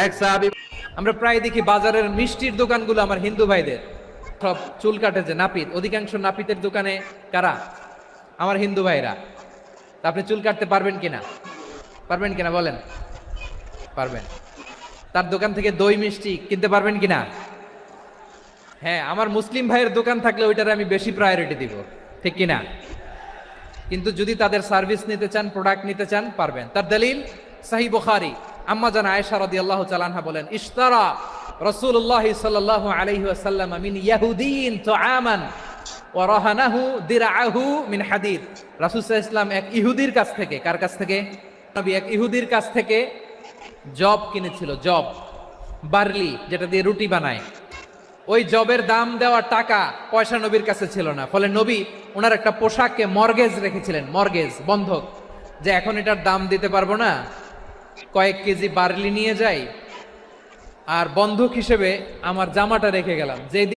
এক সাহাবী, আমরা প্রায় দেখি বাজারের মিষ্টির দোকানগুলো আমার হিন্দু ভাইদের, সব চুল কাটে যে নাপিত, অধিকাংশ নাপিতের দোকানে কারা? আমার হিন্দু ভাইরা। তা আপনি চুল কাটতে পারবেন কিনা? পারবেন কিনা বলেন? পারবেন। তার দোকান থেকে দই মিষ্টি কিনতে পারবেন কিনা? হ্যাঁ, আমার মুসলিম ভাইয়ের দোকান থাকলে ওইটারে আমি বেশি প্রায়োরিটি দিব, ঠিক কিনা? কিন্তু যদি তাদের সার্ভিস নিতে চান, প্রোডাক্ট নিতে চান, পারবেন। তার দলিল সহিহ বুখারী, আম্মা জান আয়েশা রাদিয়াল্লাহু তাআলা আনহা বলেন, ইশতারা রাসূলুল্লাহ সাল্লাল্লাহু আলাইহি ওয়াসাল্লাম মিন ইয়াহুদিয়িন তুআমান ওয়া রাহানাহু দিরআহু মিন হাদিদ। রাসূল সাল্লাল্লাহু আলাইহি ওয়াসাল্লাম এক ইহুদির কাছ থেকে, কার কাছ থেকে? নবী এক ইহুদির কাছ থেকে জব কিনেছিল, জব, বার্লি, যেটা দিয়ে রুটি বানায়। ওই জবের দাম দেওয়া টাকা পয়সা নবীর কাছে ছিল না, ফলে নবী ওনার একটা পোশাককে মর্গেজ রেখেছিলেন, মর্গেজ, বন্ধক, যে এখন এটার দাম দিতে পারবো না, কয়েক কেজি বার্লি নিয়ে যাই আর বন্ধক হিসেবে আমার জামাটা রেখে গেলাম, যে